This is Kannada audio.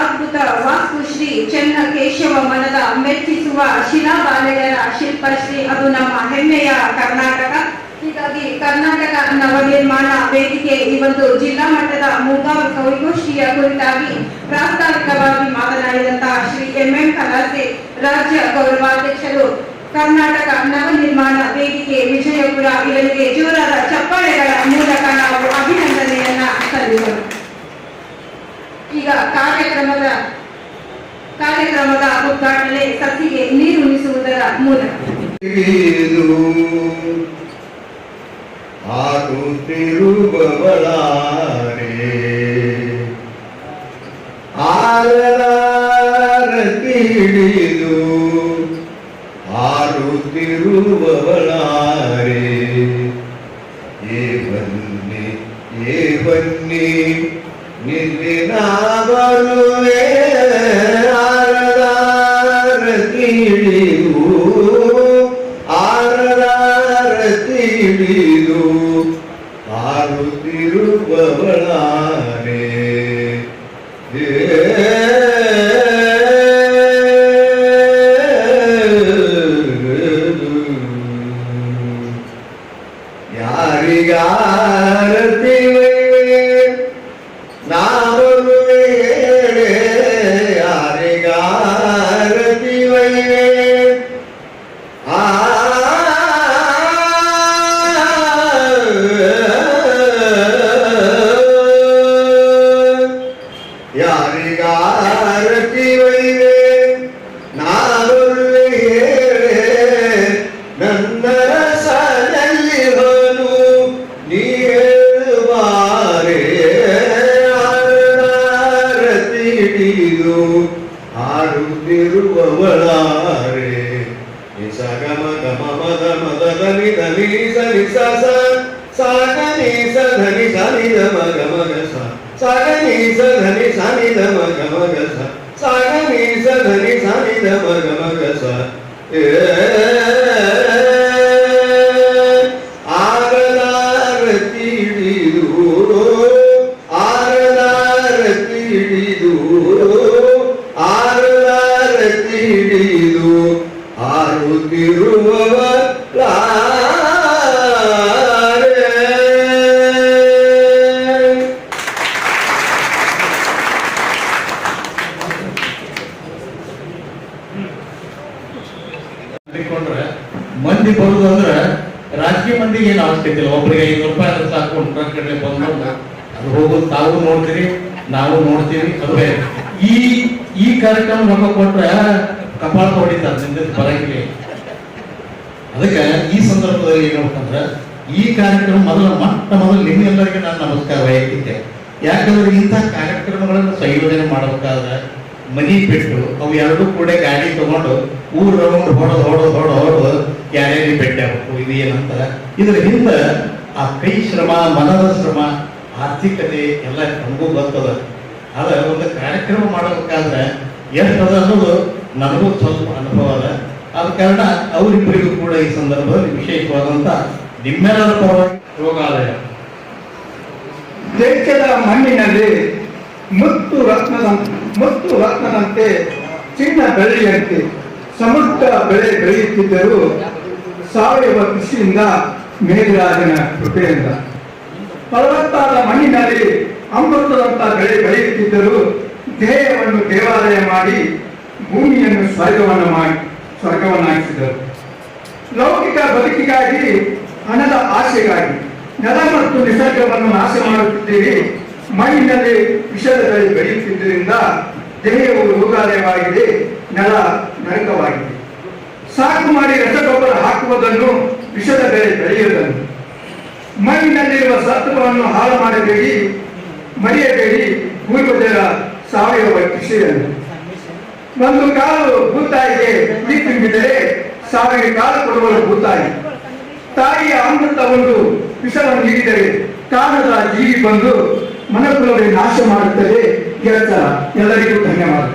ಅದ್ಭುತ ವಾಸ್ತುಶ್ರೀ ಚೆನ್ನಕೇಶವ ಮನದ ಮೆಚ್ಚಿಸುವ ಶಿಲಾಬಾಲೆಯರ ಶಿಲ್ಪಶ್ರೀ, ಅದು ನಮ್ಮ ಹೆಮ್ಮೆಯ ಕರ್ನಾಟಕ. ಹೀಗಾಗಿ ಕರ್ನಾಟಕ ನವನಿರ್ಮಾಣ ವೇದಿಕೆ ಈ ಒಂದು ಜಿಲ್ಲಾ ಮಟ್ಟದ ಮುಂಗಾರು ಕವಿಗೋಷ್ಠಿಯ ಕುರಿತಾಗಿ ಪ್ರಾಸ್ತಾವಿಕವಾಗಿ ಮಾತನಾಡಿದಂತಹ ಶ್ರೀ ಎಂ ಕಲಾಸೆ ರಾಜ್ಯ ಗೌರವಾಧ್ಯಕ್ಷರು, ಕರ್ನಾಟಕ ನವನಿರ್ಮಾಣ ವೇದಿಕೆ ವಿಜಯಪುರ ಇವರಿಗೆ ಜೋರಾದ ಚಪ್ಪಾಳೆಗಳ ಮೂಲಕ ನಾವು ಅಭಿನಂದನೆಯನ್ನ ಸಲ್ಲಿಸೋಣ. ಈಗ ಕಾರ್ಯಕ್ರಮದ ಉದ್ಘಾಟನೆ ಸಸಿಗೆ ನೀರುಣಿಸುವುದರ ಮೂಲಕ ಬರುವೆ ಆರದಾರ ತಿಳಿದು ಆರುತ್ತಿರುವವಳಾರೆ ಯಾರಿಗಾರತಿವೆ ನಾವರುವೆ ಯಾರಿಗಾರತಿವೆ ಯಾರಿಗಾರತಿವೆ ನಾವರುವೆ ನನ್ನ ರಸದಲ್ಲಿ ಬನು ನೀರುವಾರೆ ಆರತಿಡಿದು ಆರುತ್ತಿರುವವಳಾರೆ ಸಗಮ ಗಮ ಮದ ಮದ ಧನಿ ಧನಿ ಸನಿ ಸಾಗನಿ ಸಧನಿ ಸನಿ ಧಮ ಗಮ ಗಸ ಸಾಗನಿ ಸಧನಿ ಸನಿ ಧಮ ಗಮ ಗಸ ಸಾಗನಿ ಸಧನಿ ಸನಿ ಧಮ ಗಮ ಗಸ ಆರದಾರತಿಡಿದು ಆರದಾರತಿಡಿದು ಆರದಾರತಿಡಿದು ಆರುತ್ತಿರುವವಳಾರೆ ಮಂದಿ ಬರುದು ಅಂದ್ರೆ ರಾಜಕೀಯ ಮಂದಿಗೆ ಏನು ಅವಶ್ಯಕತೆ ಇಲ್ಲ. ಒಬ್ಬರಿಗೆ 500 ರೂಪಾಯಿ ಆದ್ರೆ ಸಾಕು ಕಡೆ ಬಂದು ಅದು ಹೋಗೋದು ತಾವು ನೋಡ್ತೀರಿ, ನಾವು ನೋಡ್ತೀವಿ. ಅದು ಈ ಕಾರ್ಯಕ್ರಮ ರೊಕ್ಕ ಕೊಟ್ರೆ ಕಪಾಳ ಹೊಡಿತಾರೆ, ನಿಂದ ಬರಂಗಿಲ್ಲ. ಅದಕ್ಕೆ ಈ ಸಂದರ್ಭದಲ್ಲಿ ಏನ್ಬೇಕಂದ್ರೆ ಈ ಕಾರ್ಯಕ್ರಮ ಮೊದಲು ನಿಮ್ಮೆಲ್ಲರಿಗೆ ನಾನು ನಮಸ್ಕಾರ ವಹಿಸಿದ್ದೆ. ಯಾಕಂದ್ರೆ ಇಂಥ ಕಾರ್ಯಕ್ರಮಗಳನ್ನು ಸಂಯೋಜನೆ ಮಾಡಬೇಕಾದ್ರೆ ಮನಿ ಬಿಟ್ಟು ಅವು ಎರಡೂ ಕೂಡ ಗಾಡಿ ತಗೊಂಡು ಊರ್ ರೌಂಡ್ ಹೊಡೋದು ಯಾರ್ಯಾರಿಗೆ ಭೇಟಿ ಆಗ್ಬೇಕು. ಇದು ಏನಂತ ಇದ್ರ ಹಿಂದೆ ಆ ಕೈ ಶ್ರಮ, ಮನದ ಶ್ರಮ, ಆರ್ಥಿಕತೆ ಎಲ್ಲ ನಮಗೂ ಬರ್ತದ. ಆದ್ರೆ ಒಂದು ಕಾರ್ಯಕ್ರಮ ಮಾಡಬೇಕಾದ್ರೆ ಎಷ್ಟದ ಅನ್ನೋದು ನನಗೂ ಸ್ವಲ್ಪ ಅನುಭವ ಅದ. ಆದ ಕಾರಣ ಅವರಿಬ್ಬರಿಗೂ ಕೂಡ ಈ ಸಂದರ್ಭದಲ್ಲಿ ವಿಶೇಷವಾದಂತ ನಿಮ್ಮೆಲ್ಲರ ಪರವಾಗಿ ಯೋಗಾಲಯ ದೇಶದ ಮಣ್ಣಿನಲ್ಲಿ ಮುತ್ತು ರತ್ನದಂತೆ ಚಿನ್ನ ಬೆಳೆಯಂತೆ ಸಮೃದ್ಧ ಬೆಳೆ ಬೆಳೆಯುತ್ತಿದ್ದರೂ ಸಾವಯವ ಕೃಷಿಯಿಂದ ಮೇಘರಾಜನ ಕೃಪೆಯಿಂದ ಫಲವತ್ತಾದ ಮಣ್ಣಿನಲ್ಲಿ ಅಮೃತದಂತ ಬೆಳೆ ಬೆಳೆಯುತ್ತಿದ್ದರೂ ದೇಹವನ್ನು ದೇವಾಲಯ ಮಾಡಿ ಭೂಮಿಯನ್ನು ಸ್ವರ್ಗವನ್ನಾಗಿಸಿದರು. ಲೌಕಿಕ ಬದುಕಿಗಾಗಿ, ಹಣದ ಆಸೆಗಾಗಿ ನೆಲ ಮತ್ತು ನಿಸರ್ಗವನ್ನು ನಾಶ ಮಾಡುತ್ತಿದ್ದೀರಿ. ಮಣ್ಣಿನಲ್ಲಿ ವಿಷದ ಬೆಳೆ ಬೆಳೆಯುತ್ತಿದ್ದರಿಂದ ದೇಹವು ರೋಗಾಲಯವಾಗಿದೆ, ನೆಲ ನರಕವಾಗಿದೆ. ಸಾಕು ಮಾಡಿ ರಸಗೊಬ್ಬರ ಹಾಕುವುದನ್ನು, ವಿಷದ ಬೆಳೆ ಬೆಳೆಯುವುದನ್ನು. ಮಣ್ಣಿನಲ್ಲಿರುವ ಸತ್ವವನ್ನು ಹಾಳು ಮಾಡಬೇಡಿ, ಮರೆಯಬೇಡಿ ಪೂರ್ವಜರ ಸಾವಯವ ಕೃಷಿಯನ್ನು. ಒಂದು ಕಾಲು ಭೂತಾಯಿಗೆ ಹುಳಿ ತುಂಬಿದರೆ 1000 ಕಾಲು ಕೊಡುವ ಭೂತಾಯಿ. ತಾಯಿಯ ಅಮೃತ ಒಂದು ವಿಷವನ್ನು ನೀಡಿದರೆ ಕಾಣದ ಜೀವಿ ಬಂದು ಮನಕುಲವೇ ನಾಶ ಮಾಡುತ್ತದೆ. ಎಲ್ಲರಿಗೂ ಧನ್ಯವಾದ.